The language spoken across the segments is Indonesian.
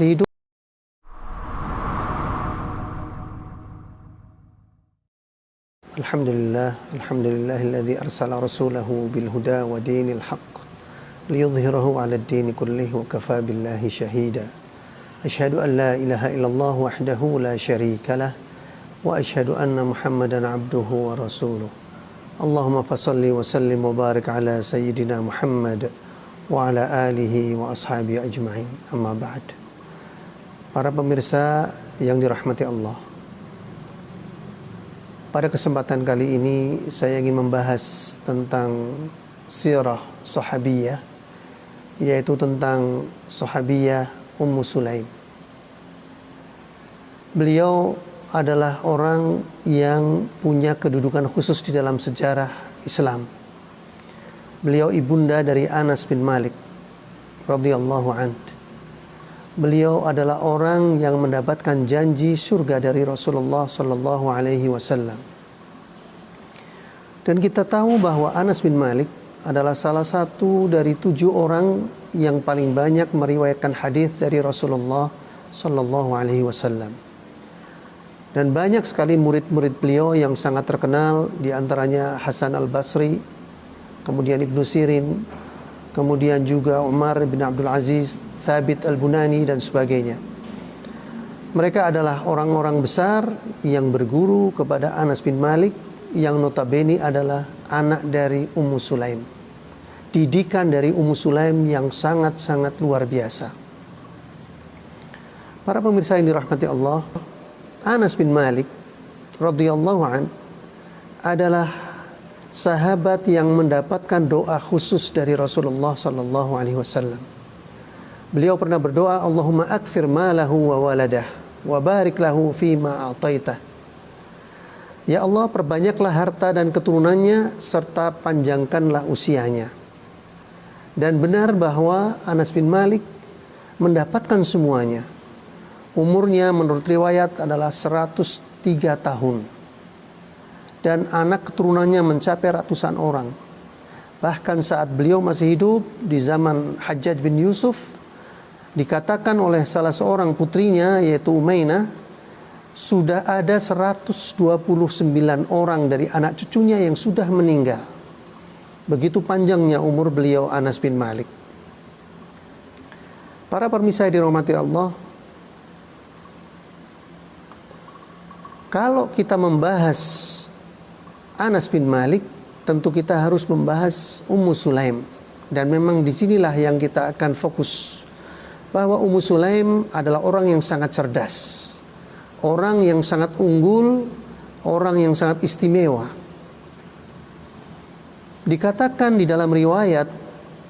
hidup. Alhamdulillahilladzi arsala rasulahu bil huda wa dinil haqq liyudhhirahu 'alad dini kullihi wa kafaa billahi shahida. Asyhadu an la ilaha illallah wahdahu la syarikalah wa asyhadu anna Muhammadan 'abduhu wa rasuluh. Allahumma fashalli wa sallim wa barik ala sayyidina Muhammad wa ala alihi wa ashabihi ajma'in. Amma ba'd. Para pemirsa yang dirahmati Allah, pada kesempatan kali ini saya ingin membahas tentang sirah sahabiyah, yaitu tentang sahabiyah Ummu Sulaim. Beliau adalah orang yang punya kedudukan khusus di dalam sejarah Islam. Beliau ibunda dari Anas bin Malik radhiyallahu anhu. Beliau adalah orang yang mendapatkan janji surga dari Rasulullah sallallahu alaihi wasallam. Dan kita tahu bahwa Anas bin Malik adalah salah satu dari 7 orang yang paling banyak meriwayatkan hadis dari Rasulullah sallallahu alaihi wasallam. Dan banyak sekali murid-murid beliau yang sangat terkenal, di antaranya Hasan al-Basri, kemudian Ibnu Sirin, kemudian juga Umar bin Abdul Aziz, Thabit al-Bunani dan sebagainya. Mereka adalah orang-orang besar yang berguru kepada Anas bin Malik, yang notabene adalah anak dari Ummu Sulaim. Didikan dari Ummu Sulaim yang sangat-sangat luar biasa. Para pemirsa yang dirahmati Allah, Anas bin Malik radhiyallahu an adalah sahabat yang mendapatkan doa khusus dari Rasulullah sallallahu alaihi wasallam. Beliau pernah berdoa, Allahumma akthir malahu wa waladah wa barik lahu fima a'taitah. Ya Allah, perbanyaklah harta dan keturunannya serta panjangkanlah usianya. Dan benar bahwa Anas bin Malik mendapatkan semuanya. Umurnya menurut riwayat adalah 103 tahun. Dan anak keturunannya mencapai ratusan orang. Bahkan saat beliau masih hidup di zaman Hajjaj bin Yusuf, dikatakan oleh salah seorang putrinya, yaitu Umainah, sudah ada 129 orang dari anak cucunya yang sudah meninggal. Begitu panjangnya umur beliau Anas bin Malik. Para pemirsa yang dirahmati Allah, kalau kita membahas Anas bin Malik, tentu kita harus membahas Ummu Sulaim. Dan memang disinilah yang kita akan fokus. Bahwa Ummu Sulaim adalah orang yang sangat cerdas, orang yang sangat unggul, orang yang sangat istimewa. Dikatakan di dalam riwayat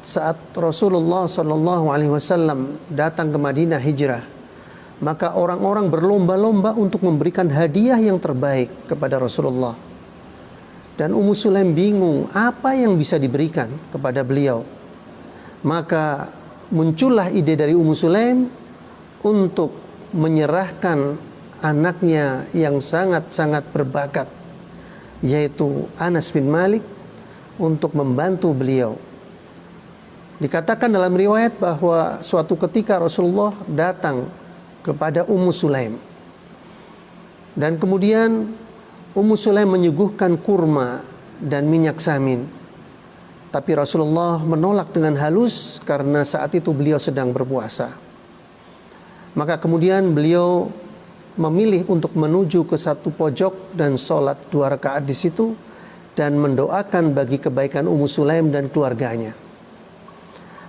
saat Rasulullah SAW datang ke Madinah hijrah, maka orang-orang berlomba-lomba untuk memberikan hadiah yang terbaik kepada Rasulullah. Dan Ummu Sulaim bingung apa yang bisa diberikan kepada beliau. Maka muncullah ide dari Ummu Sulaim untuk menyerahkan anaknya yang sangat-sangat berbakat, yaitu Anas bin Malik, untuk membantu beliau. Dikatakan dalam riwayat bahwa suatu ketika Rasulullah datang kepada Ummu Sulaim, dan kemudian Ummu Sulaim menyuguhkan kurma dan minyak samin. Tapi Rasulullah menolak dengan halus karena saat itu beliau sedang berpuasa. Maka kemudian beliau memilih untuk menuju ke satu pojok dan sholat 2 rakaat di situ dan mendoakan bagi kebaikan Ummu Sulaim dan keluarganya.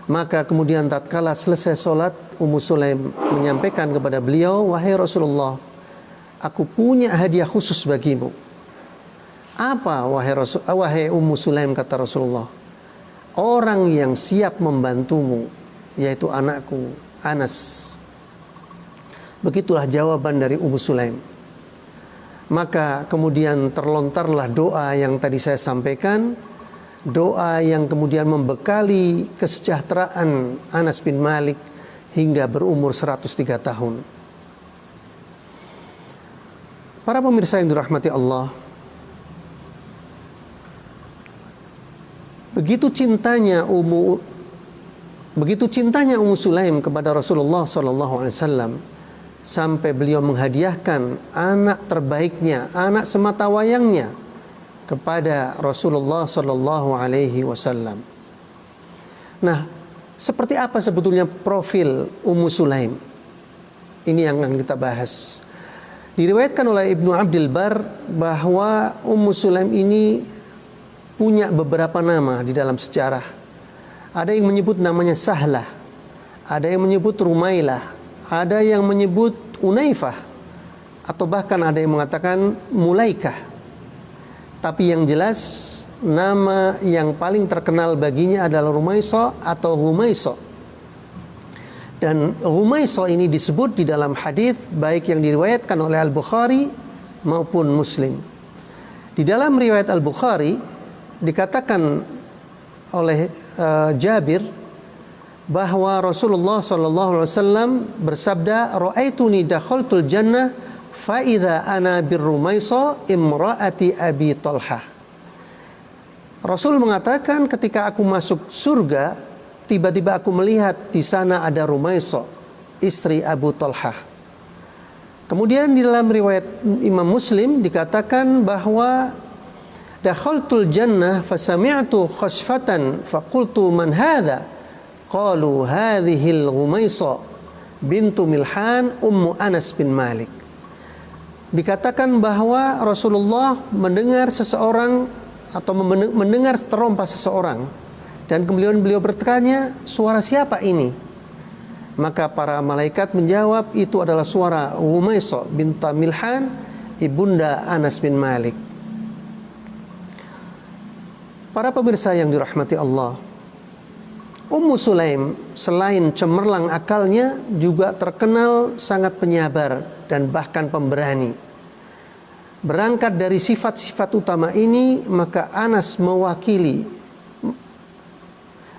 Maka kemudian tatkala selesai sholat, Ummu Sulaim menyampaikan kepada beliau, wahai Rasulullah, aku punya hadiah khusus bagimu. Apa wahai Ummu Sulaim, kata Rasulullah? Orang yang siap membantumu, yaitu anakku Anas. Begitulah jawaban dari Ummu Sulaim. Maka kemudian terlontarlah doa yang tadi saya sampaikan, doa yang kemudian membekali kesejahteraan Anas bin Malik hingga berumur 103 tahun. Para pemirsa yang dirahmati Allah, begitu cintanya Ummu Begitu cintanya Ummu Sulaim kepada Rasulullah SAW sampai beliau menghadiahkan anak terbaiknya, anak sematawayangnya kepada Rasulullah SAW. Nah, seperti apa sebetulnya profil Ummu Sulaim? Ini yang akan kita bahas. Diriwayatkan oleh Ibnu Abdul Bar bahwa Ummu Sulaim ini punya beberapa nama di dalam sejarah. Ada yang menyebut namanya Sahlah, ada yang menyebut Rumailah, ada yang menyebut Unaifah, atau bahkan ada yang mengatakan Mulaikah. Tapi yang jelas nama yang paling terkenal baginya adalah Rumaiso atau Humaiso. Dan Humaiso ini disebut di dalam hadis baik yang diriwayatkan oleh Al-Bukhari maupun Muslim. Di dalam riwayat Al-Bukhari dikatakan oleh Jabir bahwa Rasulullah SAW bersabda, "Ra'aituni dakhaltul jannah fa idza ana birrumaisa imraati Abi Talhah." Rasul mengatakan, ketika aku masuk surga, tiba-tiba aku melihat di sana ada Rumaisa, istri Abu Talhah. Kemudian di dalam riwayat Imam Muslim dikatakan bahwa dakhaltul jannah fasami'tu khashfatan faqultu man hadha? Qalu hadhil Rumaisa bintu Milhan ummu Anas bin Malik. Dikatakan bahwa Rasulullah mendengar seseorang atau mendengar terompa seseorang, dan kemudian beliau bertanya, suara siapa ini? Maka para malaikat menjawab, itu adalah suara Rumaisa binta Milhan, ibunda Anas bin Malik. Para pemirsa yang dirahmati Allah, Ummu Sulaim selain cemerlang akalnya juga terkenal sangat penyabar dan bahkan pemberani. Berangkat dari sifat-sifat utama ini, maka Anas mewakili.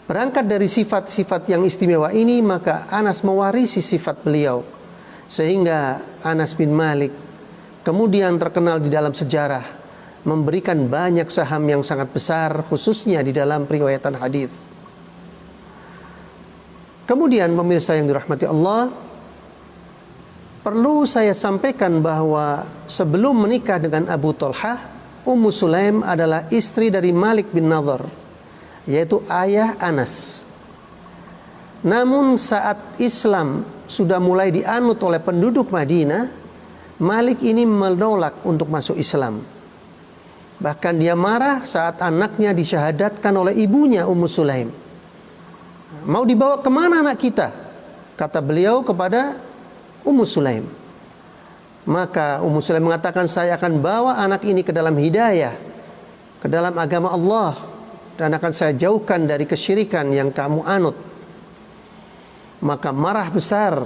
Berangkat dari sifat-sifat yang istimewa ini, maka Anas mewarisi sifat beliau. Sehingga Anas bin Malik kemudian terkenal di dalam sejarah, memberikan banyak saham yang sangat besar, khususnya di dalam periwayatan hadis. Kemudian pemirsa yang dirahmati Allah, perlu saya sampaikan bahwa sebelum menikah dengan Abu Talhah, Ummu Sulaim adalah istri dari Malik bin Nadhr, yaitu ayah Anas. Namun saat Islam sudah mulai dianut oleh penduduk Madinah, Malik ini menolak untuk masuk Islam. Bahkan dia marah saat anaknya disyahadatkan oleh ibunya Ummu Sulaim. Mau dibawa kemana anak kita? Kata beliau kepada Ummu Sulaim. Maka Ummu Sulaim mengatakan, saya akan bawa anak ini ke dalam hidayah, ke dalam agama Allah, dan akan saya jauhkan dari kesyirikan yang kamu anut. Maka marah besar,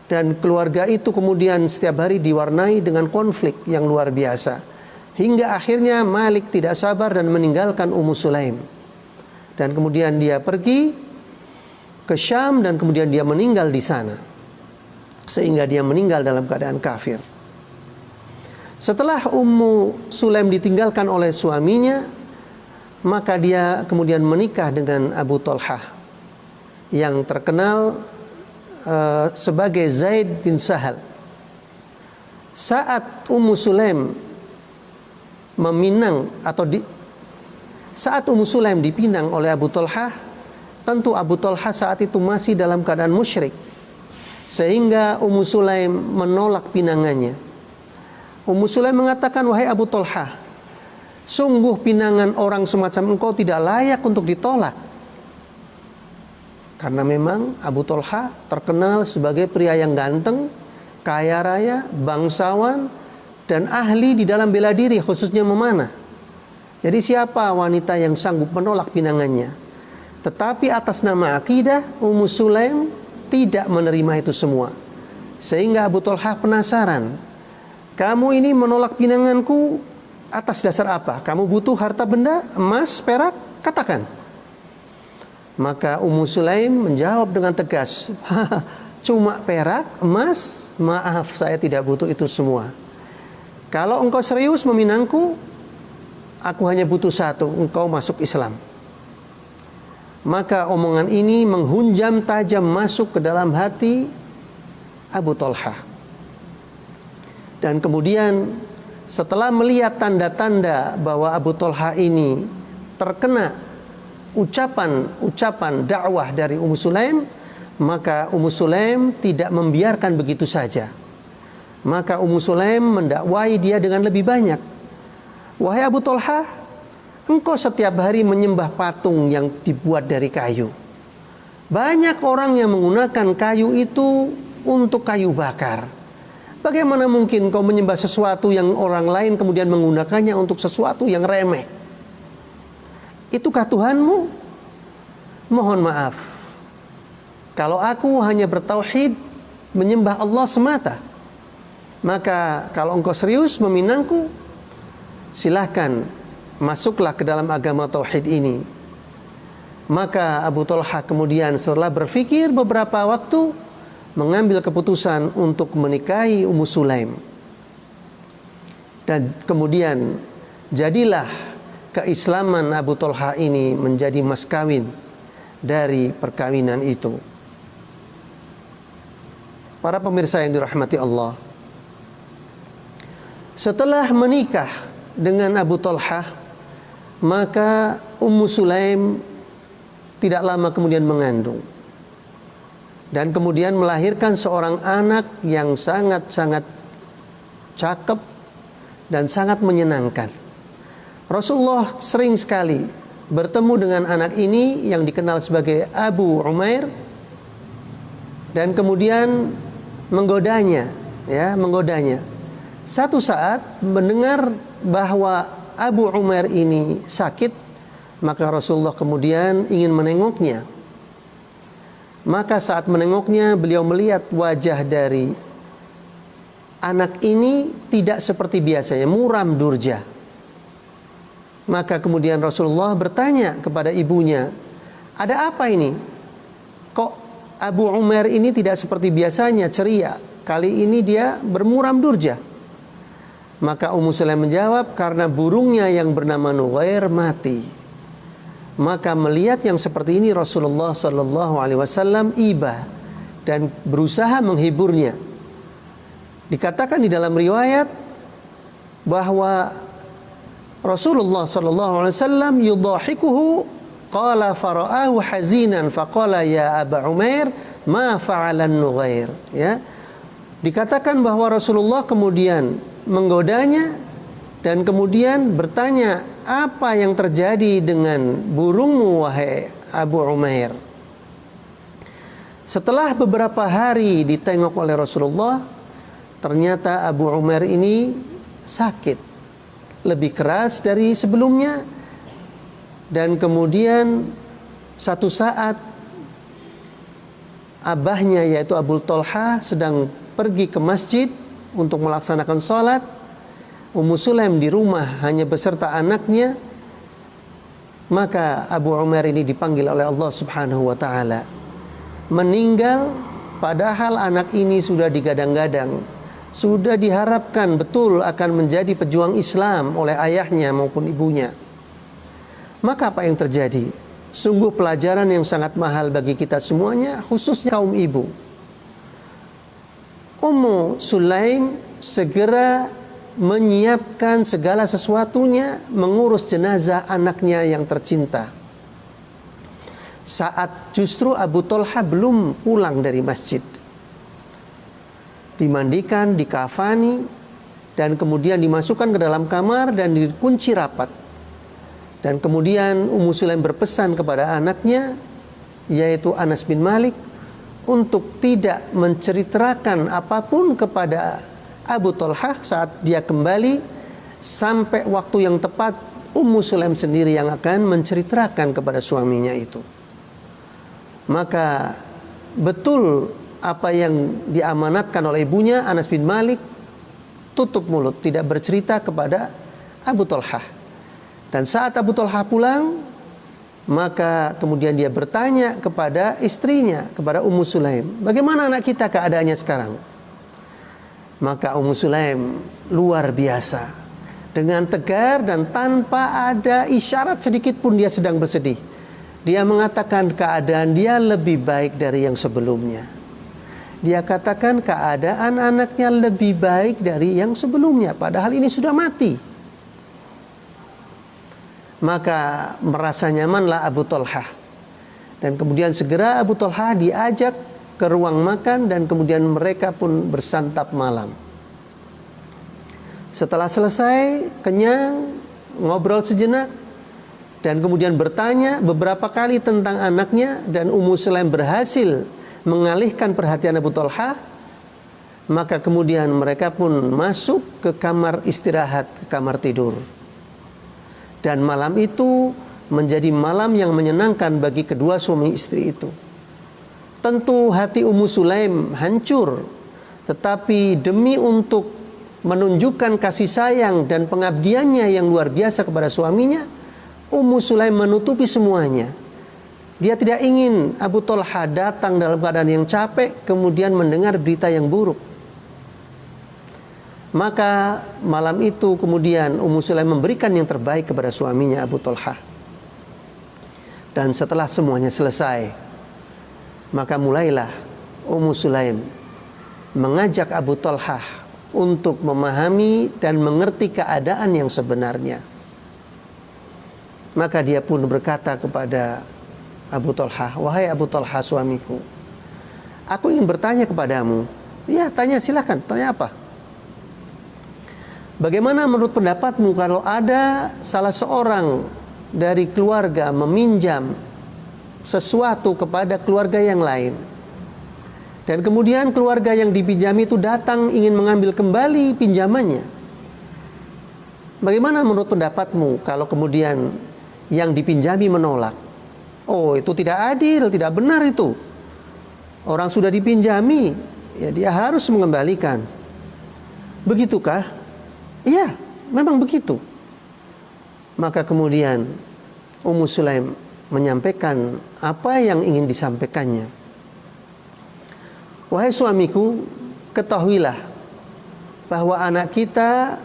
dan keluarga itu kemudian setiap hari diwarnai dengan konflik yang luar biasa, hingga akhirnya Malik tidak sabar dan meninggalkan Ummu Sulaim, dan kemudian dia pergi ke Syam, dan kemudian dia meninggal di sana, sehingga dia meninggal dalam keadaan kafir. Setelah Ummu Sulaim ditinggalkan oleh suaminya, maka dia kemudian menikah dengan Abu Talhah yang terkenal sebagai Zaid bin Sahal. Saat Ummu Sulaim meminang saat Ummu Sulaim dipinang oleh Abu Talhah, tentu Abu Talhah saat itu masih dalam keadaan musyrik, sehingga Ummu Sulaim menolak pinangannya. Ummu Sulaim mengatakan, wahai Abu Talhah, sungguh pinangan orang semacam engkau tidak layak untuk ditolak. Karena memang Abu Talhah terkenal sebagai pria yang ganteng, kaya raya, bangsawan, dan ahli di dalam bela diri, khususnya memanah. Jadi siapa wanita yang sanggup menolak pinangannya? Tetapi atas nama akidah, Ummu Sulaim tidak menerima itu semua. Sehingga Abu Talhah penasaran, kamu ini menolak pinanganku atas dasar apa? Kamu butuh harta benda, emas, perak? Katakan. Maka Ummu Sulaim menjawab dengan tegas, cuma perak, emas, maaf, saya tidak butuh itu semua. Kalau engkau serius meminangku, aku hanya butuh satu, engkau masuk Islam. Maka omongan ini menghunjam tajam masuk ke dalam hati Abu Talhah. Dan kemudian setelah melihat tanda-tanda bahwa Abu Talhah ini terkena ucapan dakwah dari Ummu Sulaim, maka Ummu Sulaim tidak membiarkan begitu saja. Maka Ummu Sulaim mendakwahi dia dengan lebih banyak. Wahai Abu Talhah, engkau setiap hari menyembah patung yang dibuat dari kayu. Banyak orang yang menggunakan kayu itu untuk kayu bakar. Bagaimana mungkin kau menyembah sesuatu yang orang lain kemudian menggunakannya untuk sesuatu yang remeh? Itukah Tuhanmu? Mohon maaf, kalau aku hanya bertauhid, menyembah Allah semata, maka kalau engkau serius meminangku, silahkan masuklah ke dalam agama tauhid ini. Maka Abu Talhah kemudian setelah berpikir beberapa waktu, mengambil keputusan untuk menikahi Ummu Sulaim. Dan kemudian jadilah keislaman Abu Talhah ini menjadi mas kawin dari perkawinan itu. Para pemirsa yang dirahmati Allah, setelah menikah dengan Abu Talhah, maka Ummu Sulaim tidak lama kemudian mengandung dan kemudian melahirkan seorang anak yang sangat-sangat cakep dan sangat menyenangkan. Rasulullah sering sekali bertemu dengan anak ini yang dikenal sebagai Abu Umair dan kemudian menggodanya. Satu saat mendengar bahwa Abu Umair ini sakit, maka Rasulullah kemudian ingin menengoknya. Maka saat menengoknya, beliau melihat wajah dari anak ini tidak seperti biasanya, muram durja. Maka kemudian Rasulullah bertanya kepada ibunya, ada apa ini? Kok Abu Umair ini tidak seperti biasanya ceria? Kali ini dia bermuram durja. Maka Ummu Sulaim menjawab, karena burungnya yang bernama Nughair mati. Maka melihat yang seperti ini Rasulullah sallallahu alaihi wasallam iba dan berusaha menghiburnya. Dikatakan di dalam riwayat bahwa Rasulullah sallallahu alaihi wasallam yudhahikuhu, qala fara'ahu hazinan faqala ya Aba Umair ma fa'alan Nughair. Ya. Dikatakan bahwa Rasulullah kemudian menggodanya dan kemudian bertanya, apa yang terjadi dengan burungmu wahai Abu Umair? Setelah beberapa hari ditengok oleh Rasulullah, ternyata Abu Umair ini sakit lebih keras dari sebelumnya. Dan kemudian satu saat abahnya yaitu Abu Talhah sedang pergi ke masjid untuk melaksanakan sholat. Ummu Sulaim di rumah hanya beserta anaknya. Maka Abu Umair ini dipanggil oleh Allah Subhanahu wa ta'ala. Meninggal padahal anak ini sudah digadang-gadang, sudah diharapkan betul akan menjadi pejuang Islam oleh ayahnya maupun ibunya. Maka apa yang terjadi? Sungguh pelajaran yang sangat mahal bagi kita semuanya, khususnya kaum ibu. Ummu Sulaim segera menyiapkan segala sesuatunya, mengurus jenazah anaknya yang tercinta. Saat justru Abu Talhah belum pulang dari masjid, dimandikan, dikafani, dan kemudian dimasukkan ke dalam kamar dan dikunci rapat. Dan kemudian Ummu Sulaim berpesan kepada anaknya, yaitu Anas bin Malik, untuk tidak menceritakan apapun kepada Abu Talhah saat dia kembali, sampai waktu yang tepat Ummu Sulaim sendiri yang akan menceritakan kepada suaminya itu. Maka betul apa yang diamanatkan oleh ibunya, Anas bin Malik tutup mulut, tidak bercerita kepada Abu Talhah. Dan saat Abu Talhah pulang, maka kemudian dia bertanya kepada istrinya, kepada Ummu Sulaim, bagaimana anak kita keadaannya sekarang? Maka Ummu Sulaim luar biasa, dengan tegar dan tanpa ada isyarat sedikit pun dia sedang bersedih. Dia mengatakan keadaan dia lebih baik dari yang sebelumnya. Dia katakan keadaan anaknya lebih baik dari yang sebelumnya, padahal ini sudah mati. Maka merasa nyamanlah Abu Talhah. Dan kemudian segera Abu Talhah diajak ke ruang makan dan kemudian mereka pun bersantap malam. Setelah selesai, kenyang, ngobrol sejenak, dan kemudian bertanya beberapa kali tentang anaknya, dan Ummu Sulaim berhasil mengalihkan perhatian Abu Talhah. Maka kemudian mereka pun masuk ke kamar istirahat, ke kamar tidur. Dan malam itu menjadi malam yang menyenangkan bagi kedua suami istri itu. Tentu hati Ummu Sulaim hancur, tetapi demi untuk menunjukkan kasih sayang dan pengabdiannya yang luar biasa kepada suaminya, Ummu Sulaim menutupi semuanya. Dia tidak ingin Abu Talhah datang dalam keadaan yang capek kemudian mendengar berita yang buruk. Maka malam itu kemudian Ummu Sulaim memberikan yang terbaik kepada suaminya Abu Talhah. Dan setelah semuanya selesai, maka mulailah Ummu Sulaim mengajak Abu Talhah untuk memahami dan mengerti keadaan yang sebenarnya. Maka dia pun berkata kepada Abu Talhah, "Wahai Abu Talhah suamiku, aku ingin bertanya kepadamu." "Ya, tanya, silakan. Tanya apa?" "Bagaimana menurut pendapatmu kalau ada salah seorang dari keluarga meminjam sesuatu kepada keluarga yang lain, dan kemudian keluarga yang dipinjami itu datang ingin mengambil kembali pinjamannya. Bagaimana menurut pendapatmu kalau kemudian yang dipinjami menolak?" "Oh, itu tidak adil, tidak benar itu. Orang sudah dipinjami, ya dia harus mengembalikan." "Begitukah?" "Iya, memang begitu." Maka kemudian Ummu Sulaim menyampaikan apa yang ingin disampaikannya. "Wahai suamiku, ketahuilah bahwa anak kita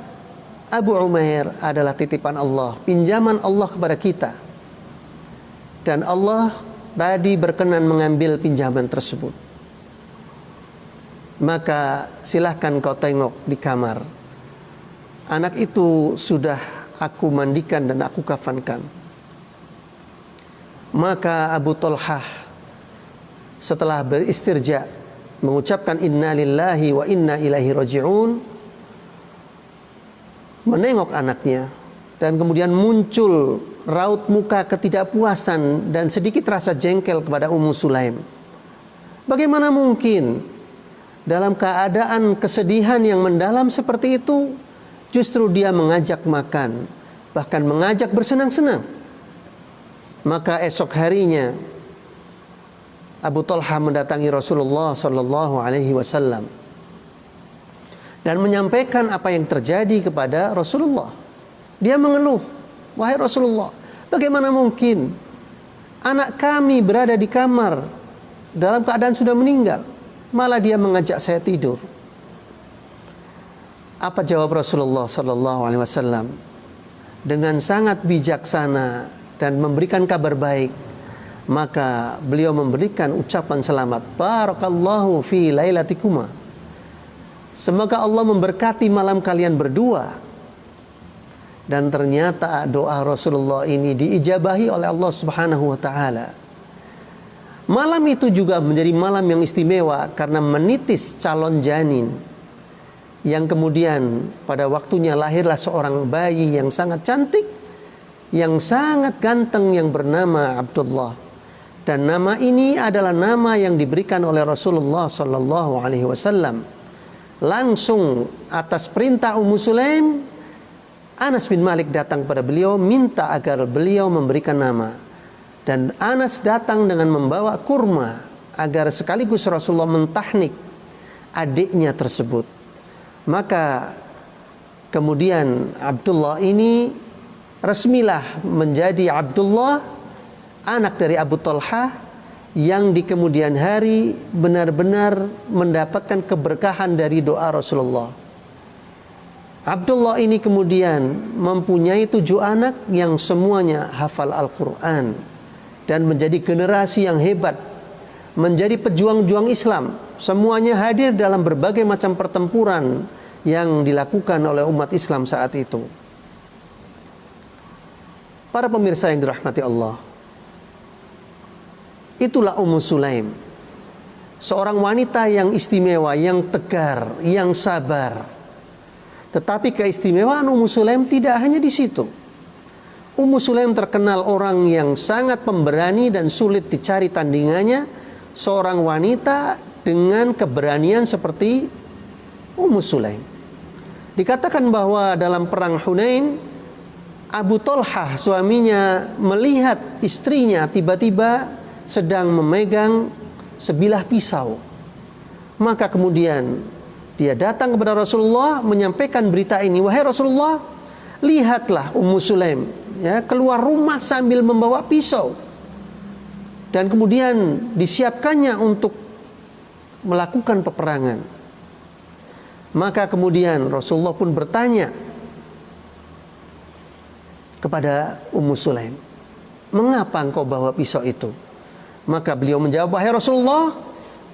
Abu Umair adalah titipan Allah, pinjaman Allah kepada kita. Dan Allah tadi berkenan mengambil pinjaman tersebut. Maka silahkan kau tengok di kamar. Anak itu sudah aku mandikan dan aku kafankan." Maka Abu Talhah setelah beristirja mengucapkan inna lillahi wa inna ilaihi raji'un, menengok anaknya, dan kemudian muncul raut muka ketidakpuasan dan sedikit rasa jengkel kepada Ummu Sulaim. Bagaimana mungkin dalam keadaan kesedihan yang mendalam seperti itu justru dia mengajak makan, bahkan mengajak bersenang-senang. Maka esok harinya Abu Talhah mendatangi Rasulullah sallallahu alaihi wasallam dan menyampaikan apa yang terjadi kepada Rasulullah. Dia mengeluh, "Wahai Rasulullah, bagaimana mungkin anak kami berada di kamar dalam keadaan sudah meninggal, malah dia mengajak saya tidur?" Apa jawab Rasulullah sallallahu alaihi wasallam? Dengan sangat bijaksana dan memberikan kabar baik, maka beliau memberikan ucapan selamat, "Barakallahu fi lailatikuma." Semoga Allah memberkati malam kalian berdua. Dan ternyata doa Rasulullah ini diijabahi oleh Allah Subhanahu wa taala. Malam itu juga menjadi malam yang istimewa karena menitis calon janin, yang kemudian pada waktunya lahirlah seorang bayi yang sangat cantik, yang sangat ganteng, yang bernama Abdullah. Dan nama ini adalah nama yang diberikan oleh Rasulullah sallallahu alaihi wasallam langsung atas perintah Ummu Sulaim. Anas bin Malik datang kepada beliau minta agar beliau memberikan nama, dan Anas datang dengan membawa kurma agar sekaligus Rasulullah mentahnik adiknya tersebut. Maka kemudian Abdullah ini resmilah menjadi Abdullah, anak dari Abu Talhah, yang di kemudian hari benar-benar mendapatkan keberkahan dari doa Rasulullah. Abdullah ini kemudian mempunyai 7 anak yang semuanya hafal Al-Quran, dan menjadi generasi yang hebat, menjadi pejuang-juang Islam. Semuanya hadir dalam berbagai macam pertempuran yang dilakukan oleh umat Islam saat itu. Para pemirsa yang dirahmati Allah, itulah Ummu Sulaim, seorang wanita yang istimewa, yang tegar, yang sabar. Tetapi keistimewaan Ummu Sulaim tidak hanya di situ. Ummu Sulaim terkenal orang yang sangat pemberani dan sulit dicari tandingannya. Seorang wanita dengan keberanian seperti Ummu Sulaim. Dikatakan bahwa dalam perang Hunain, Abu Thalhah suaminya melihat istrinya tiba-tiba sedang memegang sebilah pisau. Maka kemudian dia datang kepada Rasulullah menyampaikan berita ini. Wahai Rasulullah, lihatlah Ummu Sulaim keluar rumah sambil membawa pisau. Dan kemudian disiapkannya untuk melakukan peperangan. Maka kemudian Rasulullah pun bertanya kepada Ummu Sulaim, mengapa engkau bawa pisau itu? Maka beliau menjawab, wahai Rasulullah,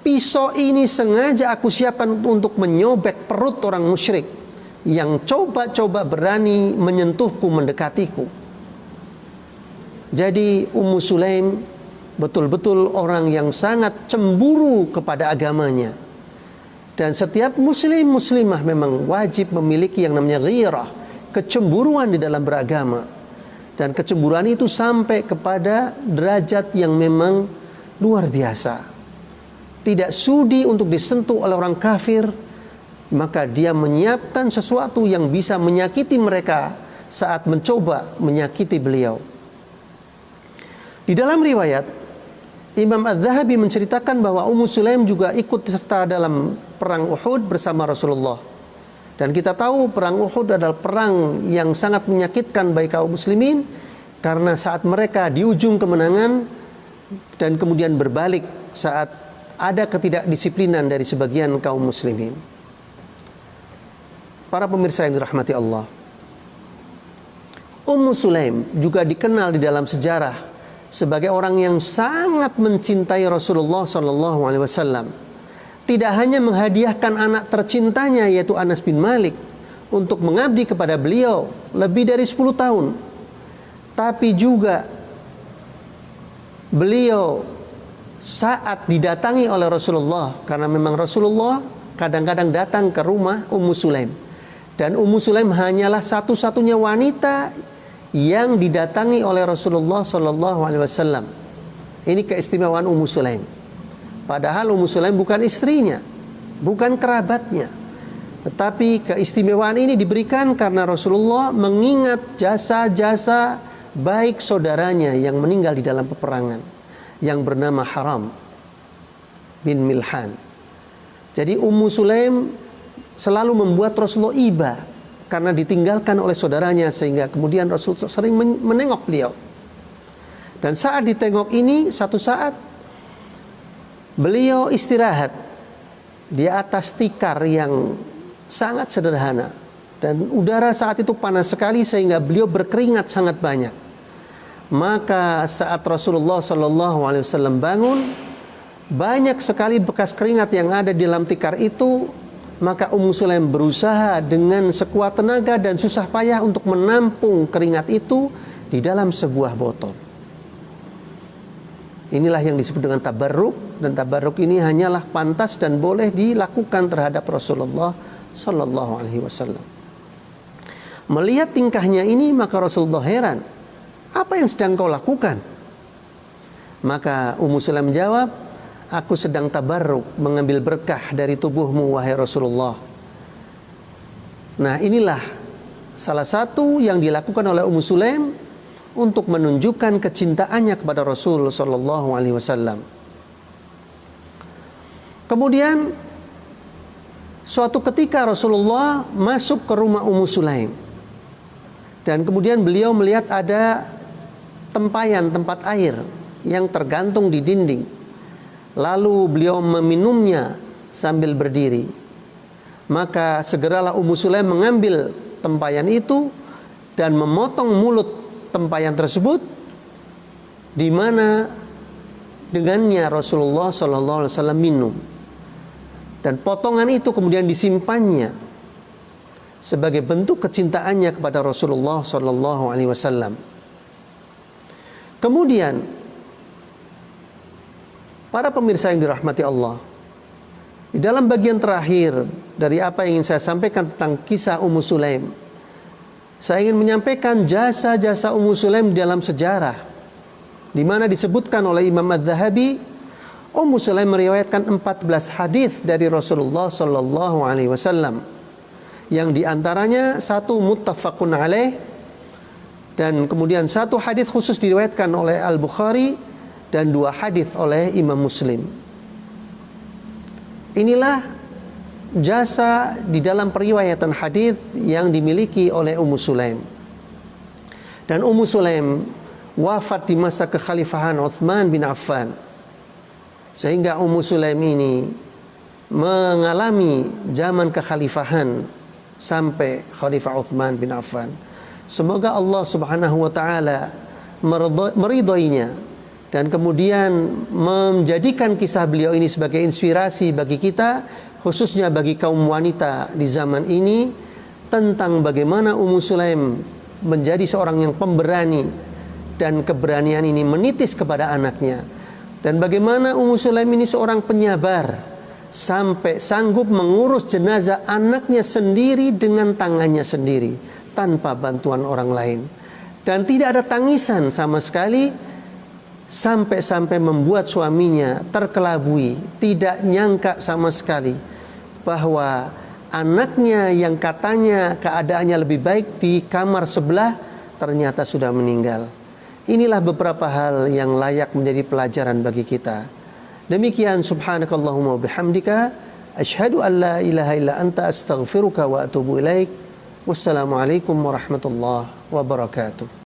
pisau ini sengaja aku siapkan untuk menyobek perut orang musyrik yang coba-coba berani menyentuhku, mendekatiku. Jadi Ummu Sulaim betul-betul orang yang sangat cemburu kepada agamanya. Dan setiap muslimah memang wajib memiliki yang namanya ghirah, kecemburuan di dalam beragama. Dan kecemburuan itu sampai kepada derajat yang memang luar biasa. Tidak sudi untuk disentuh oleh orang kafir, maka dia menyiapkan sesuatu yang bisa menyakiti mereka saat mencoba menyakiti beliau. Di dalam riwayat, Imam Az-Zahabi menceritakan bahwa Ummu Sulaim juga ikut serta dalam perang Uhud bersama Rasulullah. Dan kita tahu perang Uhud adalah perang yang sangat menyakitkan bagi kaum muslimin, karena saat mereka di ujung kemenangan dan kemudian berbalik saat ada ketidakdisiplinan dari sebagian kaum muslimin. Para pemirsa yang dirahmati Allah, Ummu Sulaim juga dikenal di dalam sejarah sebagai orang yang sangat mencintai Rasulullah SAW. Tidak hanya menghadiahkan anak tercintanya yaitu Anas bin Malik untuk mengabdi kepada beliau lebih dari 10 tahun. Tapi juga beliau saat didatangi oleh Rasulullah, karena memang Rasulullah kadang-kadang datang ke rumah Ummu Sulaim. Dan Ummu Sulaim hanyalah satu-satunya wanita yang didatangi oleh Rasulullah SAW. Ini keistimewaan Ummu Sulaim. Padahal Ummu Sulaim bukan istrinya, bukan kerabatnya. Tetapi keistimewaan ini diberikan karena Rasulullah mengingat jasa-jasa baik saudaranya yang meninggal di dalam peperangan, yang bernama Haram bin Milhan. Jadi Ummu Sulaim selalu membuat Rasulullah iba karena ditinggalkan oleh saudaranya, sehingga kemudian Rasulullah sering menengok beliau. Dan saat ditengok ini, satu saat beliau istirahat di atas tikar yang sangat sederhana, dan udara saat itu panas sekali sehingga beliau berkeringat sangat banyak. Maka saat Rasulullah SAW bangun, banyak sekali bekas keringat yang ada di dalam tikar itu. Maka Ummu Sulaim berusaha dengan sekuat tenaga dan susah payah untuk menampung keringat itu di dalam sebuah botol. Inilah yang disebut dengan tabarruk, dan tabarruk ini hanyalah pantas dan boleh dilakukan terhadap Rasulullah sallallahu alaihi wasallam. Melihat tingkahnya ini, maka Rasulullah heran, apa yang sedang kau lakukan? Maka Ummu Sulaim menjawab, aku sedang tabarruk, mengambil berkah dari tubuhmu wahai Rasulullah. Nah, inilah salah satu yang dilakukan oleh Ummu Sulaim untuk menunjukkan kecintaannya kepada Rasul sallallahu alaihi wasallam. Kemudian suatu ketika Rasulullah masuk ke rumah Ummu Sulaim, dan kemudian beliau melihat ada tempayan tempat air yang tergantung di dinding. Lalu beliau meminumnya sambil berdiri. Maka segeralah Ummu Sulaim mengambil tempayan itu dan memotong mulut tempayan tersebut, di mana dengannya Rasulullah SAW minum, dan potongan itu kemudian disimpannya sebagai bentuk kecintaannya kepada Rasulullah SAW. Kemudian para pemirsa yang dirahmati Allah, di dalam bagian terakhir dari apa yang ingin saya sampaikan tentang kisah Ummu Sulaim, saya ingin menyampaikan jasa-jasa Ummu Sulaim dalam sejarah, di mana disebutkan oleh Imam Az-Zahabi, Ummu Sulaim meriwayatkan 14 hadis dari Rasulullah sallallahu alaihi wasallam, yang diantaranya satu muttafaqun alaih, dan kemudian satu hadis khusus diriwayatkan oleh Al-Bukhari, dan 2 hadis oleh Imam Muslim. Inilah jasa di dalam periwayatan hadis yang dimiliki oleh Ummu Sulaim. Dan Ummu Sulaim wafat di masa kekhalifahan Utsman bin Affan, sehingga Ummu Sulaim ini mengalami zaman kekhalifahan sampai Khalifah Utsman bin Affan. Semoga Allah Subhanahu wa taala meridhoinya dan kemudian menjadikan kisah beliau ini sebagai inspirasi bagi kita, khususnya bagi kaum wanita di zaman ini, tentang bagaimana Ummu Sulaim menjadi seorang yang pemberani, dan keberanian ini menitis kepada anaknya, dan bagaimana Ummu Sulaim ini seorang penyabar sampai sanggup mengurus jenazah anaknya sendiri dengan tangannya sendiri tanpa bantuan orang lain, dan tidak ada tangisan sama sekali, sampai membuat suaminya terkelabui, tidak nyangka sama sekali bahwa anaknya yang katanya keadaannya lebih baik di kamar sebelah ternyata sudah meninggal. Inilah beberapa hal yang layak menjadi pelajaran bagi kita. Demikian, subhanakallahumma wa bihamdika, asyhadu an la ilaha illa anta, astaghfiruka wa atubu ilaik. Wassalamualaikum warahmatullahi wabarakatuh.